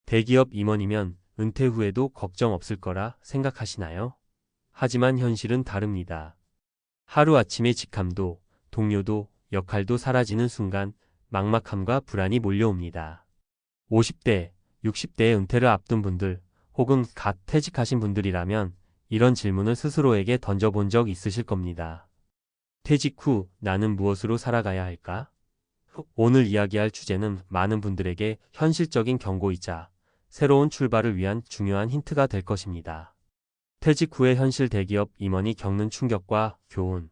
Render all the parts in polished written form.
대기업 임원이면 은퇴 후에도 걱정 없을 거라 생각하시나요? 하지만 현실은 다릅니다. 하루아침에 직함도, 동료도, 역할도 사라지는 순간 막막함과 불안이 몰려옵니다. 50대, 60대의 은퇴를 앞둔 분들, 혹은 갓 퇴직하신 분들이라면 이런 질문을 스스로에게 던져본 적 있으실 겁니다. 퇴직 후 나는 무엇으로 살아가야 할까? 오늘 이야기할 주제는 많은 분들에게 현실적인 경고이자 새로운 출발을 위한 중요한 힌트가 될 것입니다. 퇴직 후의 현실. 대기업 임원이 겪는 충격과 교훈.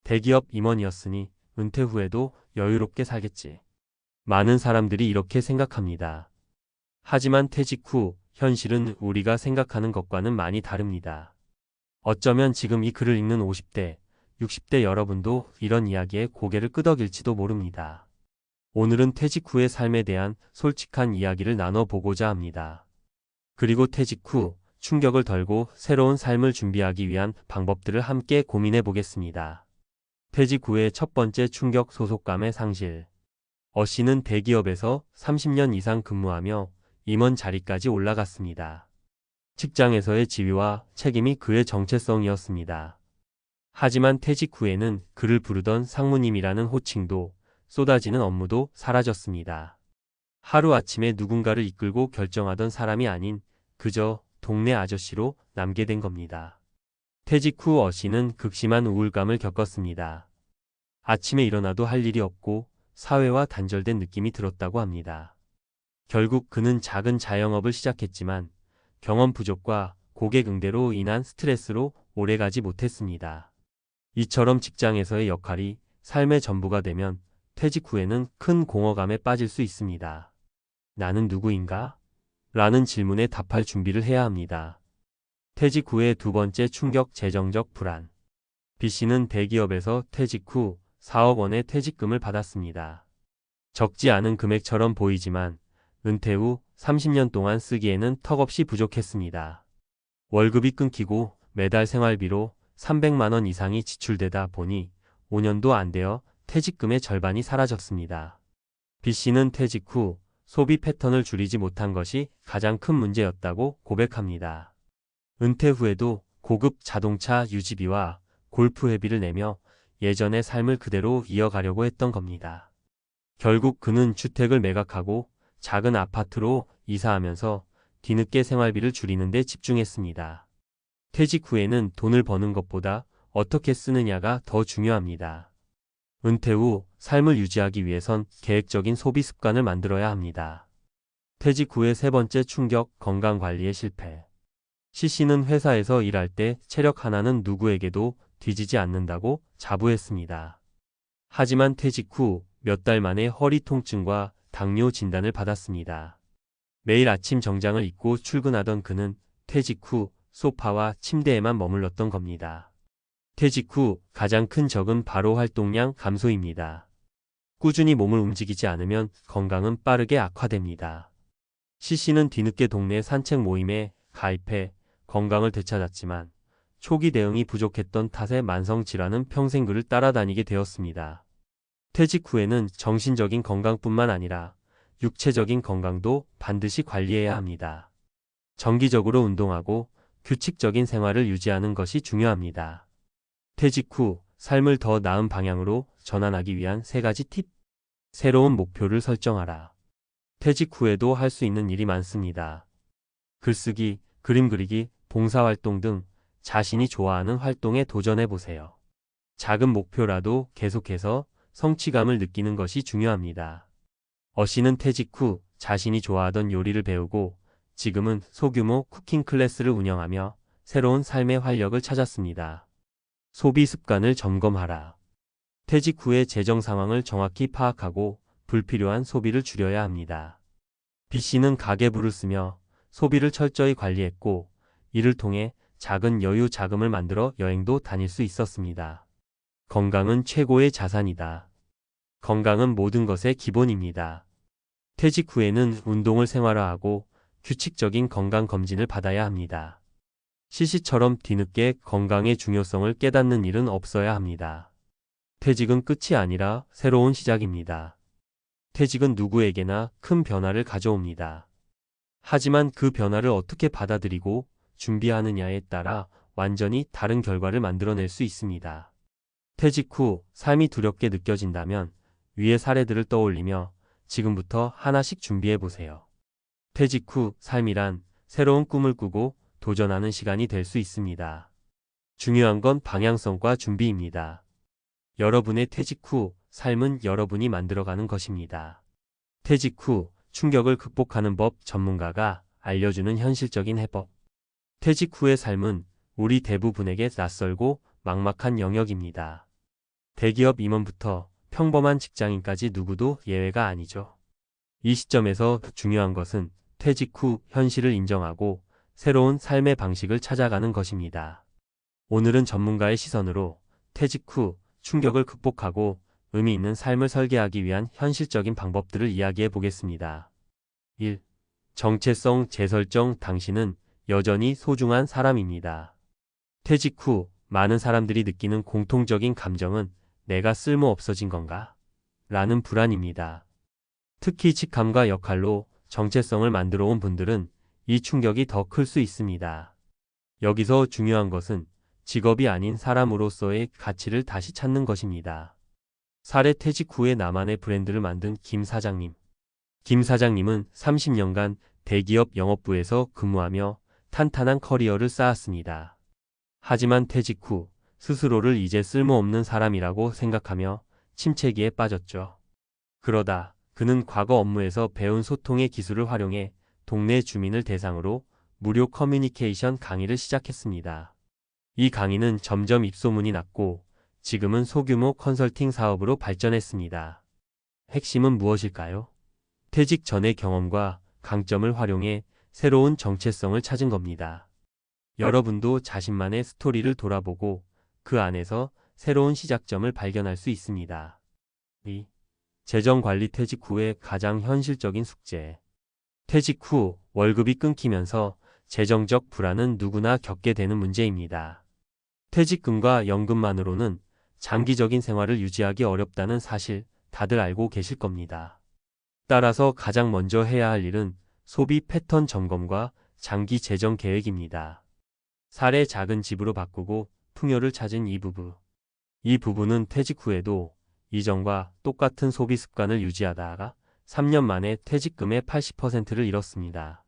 대기업 임원이었으니 은퇴 후에도 여유롭게 살겠지. 많은 사람들이 이렇게 생각합니다. 하지만 퇴직 후 현실은 우리가 생각하는 것과는 많이 다릅니다. 어쩌면 지금 이 글을 읽는 50대, 60대 여러분도 이런 이야기에 고개를 끄덕일지도 모릅니다. 오늘은 퇴직 후의 삶에 대한 솔직한 이야기를 나눠보고자 합니다. 그리고 퇴직 후 충격을 덜고 새로운 삶을 준비하기 위한 방법들을 함께 고민해 보겠습니다. 퇴직 후의 첫 번째 충격. 소속감의 상실. 씨는 대기업에서 30년 이상 근무하며 임원 자리까지 올라갔습니다. 직장에서의 지위와 책임이 그의 정체성이었습니다. 하지만 퇴직 후에는 그를 부르던 상무님이라는 호칭도, 쏟아지는 업무도 사라졌습니다. 하루아침에 누군가를 이끌고 결정하던 사람이 아닌 그저 동네 아저씨로 남게 된 겁니다. 퇴직 후 씨는 극심한 우울감을 겪었습니다. 아침에 일어나도 할 일이 없고 사회와 단절된 느낌이 들었다고 합니다. 결국 그는 작은 자영업을 시작했지만 경험 부족과 고객 응대로 인한 스트레스로 오래가지 못했습니다. 이처럼 직장에서의 역할이 삶의 전부가 되면 퇴직 후에는 큰 공허감에 빠질 수 있습니다. 나는 누구인가? 라는 질문에 답할 준비를 해야 합니다. 퇴직 후의 두 번째 충격. 재정적 불안. B씨는 대기업에서 퇴직 후 4억 원의 퇴직금을 받았습니다. 적지 않은 금액처럼 보이지만 은퇴 후 30년 동안 쓰기에는 턱없이 부족했습니다. 월급이 끊기고 매달 생활비로 300만 원 이상이 지출되다 보니 5년도 안 되어 퇴직금의 절반이 사라졌습니다. B씨는 퇴직 후 소비 패턴을 줄이지 못한 것이 가장 큰 문제였다고 고백합니다. 은퇴 후에도 고급 자동차 유지비와 골프 회비를 내며 예전의 삶을 그대로 이어가려고 했던 겁니다. 결국 그는 주택을 매각하고 작은 아파트로 이사하면서 뒤늦게 생활비를 줄이는 데 집중했습니다. 퇴직 후에는 돈을 버는 것보다 어떻게 쓰느냐가 더 중요합니다. 은퇴 후 삶을 유지하기 위해선 계획적인 소비 습관을 만들어야 합니다. 퇴직 후의 세 번째 충격. 건강관리의 실패. C씨는 회사에서 일할 때 체력 하나는 누구에게도 뒤지지 않는다고 자부했습니다. 하지만 퇴직 후 몇 달 만에 허리 통증과 당뇨 진단을 받았습니다. 매일 아침 정장을 입고 출근하던 그는 퇴직 후 소파와 침대에만 머물렀던 겁니다. 퇴직 후 가장 큰 적은 바로 활동량 감소입니다. 꾸준히 몸을 움직이지 않으면 건강은 빠르게 악화됩니다. C씨는 뒤늦게 동네 산책 모임에 가입해 건강을 되찾았지만 초기 대응이 부족했던 탓에 만성질환은 평생 그를 따라다니게 되었습니다. 퇴직 후에는 정신적인 건강뿐만 아니라 육체적인 건강도 반드시 관리해야 합니다. 정기적으로 운동하고 규칙적인 생활을 유지하는 것이 중요합니다. 퇴직 후 삶을 더 나은 방향으로 전환하기 위한 세 가지 팁. 새로운 목표를 설정하라. 퇴직 후에도 할 수 있는 일이 많습니다. 글쓰기, 그림 그리기, 봉사활동 등 자신이 좋아하는 활동에 도전해보세요. 작은 목표라도 계속해서 성취감을 느끼는 것이 중요합니다. 씨는 퇴직 후 자신이 좋아하던 요리를 배우고 지금은 소규모 쿠킹 클래스를 운영하며 새로운 삶의 활력을 찾았습니다. 소비 습관을 점검하라. 퇴직 후의 재정 상황을 정확히 파악하고 불필요한 소비를 줄여야 합니다. B씨는 가계부를 쓰며 소비를 철저히 관리했고 이를 통해 작은 여유 자금을 만들어 여행도 다닐 수 있었습니다. 건강은 최고의 자산이다. 건강은 모든 것의 기본입니다. 퇴직 후에는 운동을 생활화하고 규칙적인 건강검진을 받아야 합니다. C씨처럼 뒤늦게 건강의 중요성을 깨닫는 일은 없어야 합니다. 퇴직은 끝이 아니라 새로운 시작입니다. 퇴직은 누구에게나 큰 변화를 가져옵니다. 하지만 그 변화를 어떻게 받아들이고 준비하느냐에 따라 완전히 다른 결과를 만들어낼 수 있습니다. 퇴직 후 삶이 두렵게 느껴진다면 위의 사례들을 떠올리며 지금부터 하나씩 준비해 보세요. 퇴직 후 삶이란 새로운 꿈을 꾸고 도전하는 시간이 될 수 있습니다. 중요한 건 방향성과 준비입니다. 여러분의 퇴직 후 삶은 여러분이 만들어가는 것입니다. 퇴직 후 충격을 극복하는 법 전문가가 알려주는 현실적인 해법. 퇴직 후의 삶은 우리 대부분에게 낯설고 막막한 영역입니다. 대기업 임원부터 평범한 직장인까지 누구도 예외가 아니죠. 이 시점에서 중요한 것은 퇴직 후 현실을 인정하고 새로운 삶의 방식을 찾아가는 것입니다. 오늘은 전문가의 시선으로 퇴직 후 충격을 극복하고 의미 있는 삶을 설계하기 위한 현실적인 방법들을 이야기해 보겠습니다. 1. 정체성 재설정. 당신은 여전히 소중한 사람입니다. 퇴직 후 많은 사람들이 느끼는 공통적인 감정은 내가 쓸모 없어진 건가? 라는 불안입니다. 특히 직함과 역할로 정체성을 만들어 온 분들은 이 충격이 더 클 수 있습니다. 여기서 중요한 것은 직업이 아닌 사람으로서의 가치를 다시 찾는 것입니다. 사례. 퇴직 후에 나만의 브랜드를 만든 김 사장님. 김 사장님은 30년간 대기업 영업부에서 근무하며 탄탄한 커리어를 쌓았습니다. 하지만 퇴직 후 스스로를 이제 쓸모없는 사람이라고 생각하며 침체기에 빠졌죠. 그러다 그는 과거 업무에서 배운 소통의 기술을 활용해 동네 주민을 대상으로 무료 커뮤니케이션 강의를 시작했습니다. 이 강의는 점점 입소문이 났고 지금은 소규모 컨설팅 사업으로 발전했습니다. 핵심은 무엇일까요? 퇴직 전의 경험과 강점을 활용해 새로운 정체성을 찾은 겁니다. 여러분도 자신만의 스토리를 돌아보고 그 안에서 새로운 시작점을 발견할 수 있습니다. 2. 재정관리. 퇴직 후의 가장 현실적인 숙제. 퇴직 후 월급이 끊기면서 재정적 불안은 누구나 겪게 되는 문제입니다. 퇴직금과 연금만으로는 장기적인 생활을 유지하기 어렵다는 사실 다들 알고 계실 겁니다. 따라서 가장 먼저 해야 할 일은 소비 패턴 점검과 장기 재정 계획입니다. 사례. 작은 집으로 바꾸고 풍요를 찾은 이 부부. 이 부부는 퇴직 후에도 이전과 똑같은 소비 습관을 유지하다가 3년 만에 퇴직금의 80%를 잃었습니다.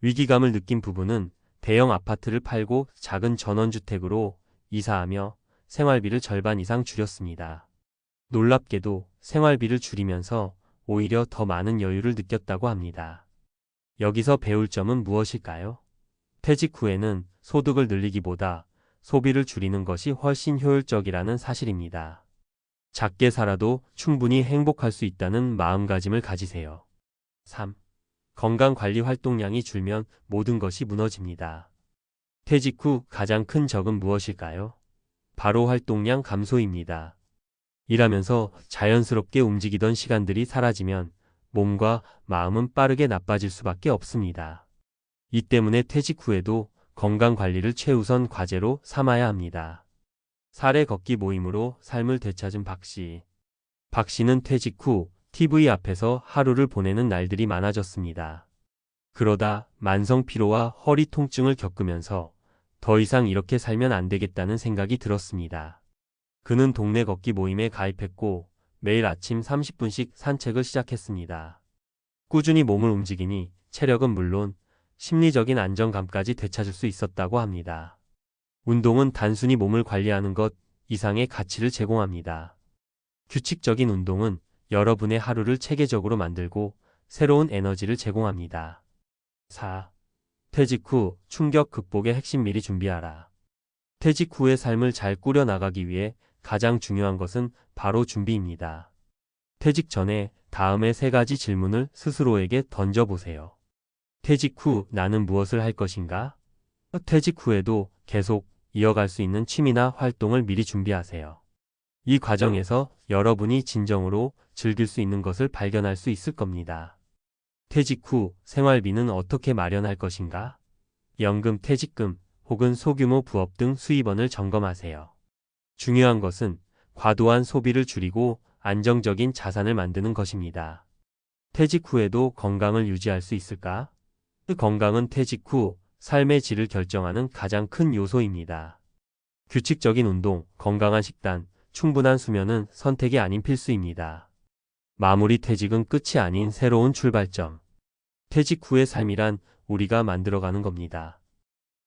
위기감을 느낀 부부는 대형 아파트를 팔고 작은 전원주택으로 이사하며 생활비를 절반 이상 줄였습니다. 놀랍게도 생활비를 줄이면서 오히려 더 많은 여유를 느꼈다고 합니다. 여기서 배울 점은 무엇일까요? 퇴직 후에는 소득을 늘리기보다 소비를 줄이는 것이 훨씬 효율적이라는 사실입니다. 작게 살아도 충분히 행복할 수 있다는 마음가짐을 가지세요. 3. 건강관리. 활동량이 줄면 모든 것이 무너집니다. 퇴직 후 가장 큰 적은 무엇일까요? 바로 활동량 감소입니다. 일하면서 자연스럽게 움직이던 시간들이 사라지면 몸과 마음은 빠르게 나빠질 수밖에 없습니다. 이 때문에 퇴직 후에도 건강관리를 최우선 과제로 삼아야 합니다. 사례. 걷기 모임으로 삶을 되찾은 박씨. 박씨는 퇴직 후 TV 앞에서 하루를 보내는 날들이 많아졌습니다. 그러다 만성 피로와 허리 통증을 겪으면서 더 이상 이렇게 살면 안 되겠다는 생각이 들었습니다. 그는 동네 걷기 모임에 가입했고 매일 아침 30분씩 산책을 시작했습니다. 꾸준히 몸을 움직이니 체력은 물론 심리적인 안정감까지 되찾을 수 있었다고 합니다. 운동은 단순히 몸을 관리하는 것 이상의 가치를 제공합니다. 규칙적인 운동은 여러분의 하루를 체계적으로 만들고 새로운 에너지를 제공합니다. 4. 퇴직 후 충격 극복의 핵심. 미리 준비하라. 퇴직 후의 삶을 잘 꾸려나가기 위해 가장 중요한 것은 바로 준비입니다. 퇴직 전에 다음의 3가지 질문을 스스로에게 던져보세요. 퇴직 후 나는 무엇을 할 것인가? 퇴직 후에도 계속 이어갈 수 있는 취미나 활동을 미리 준비하세요. 이 과정에서 여러분이 진정으로 즐길 수 있는 것을 발견할 수 있을 겁니다. 퇴직 후 생활비는 어떻게 마련할 것인가? 연금, 퇴직금 혹은 소규모 부업 등 수입원을 점검하세요. 중요한 것은 과도한 소비를 줄이고 안정적인 자산을 만드는 것입니다. 퇴직 후에도 건강을 유지할 수 있을까? 건강은 퇴직 후 삶의 질을 결정하는 가장 큰 요소입니다. 규칙적인 운동, 건강한 식단, 충분한 수면은 선택이 아닌 필수입니다. 마무리 퇴직은 끝이 아닌 새로운 출발점. 퇴직 후의 삶이란 우리가 만들어가는 겁니다.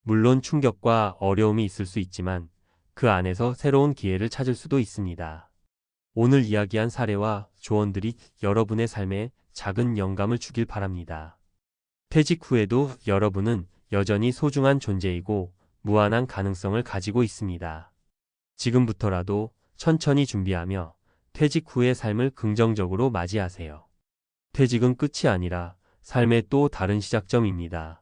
물론 충격과 어려움이 있을 수 있지만 그 안에서 새로운 기회를 찾을 수도 있습니다. 오늘 이야기한 사례와 조언들이 여러분의 삶에 작은 영감을 주길 바랍니다. 퇴직 후에도 여러분은 여전히 소중한 존재이고 무한한 가능성을 가지고 있습니다. 지금부터라도 천천히 준비하며 퇴직 후의 삶을 긍정적으로 맞이하세요. 퇴직은 끝이 아니라 삶의 또 다른 시작점입니다.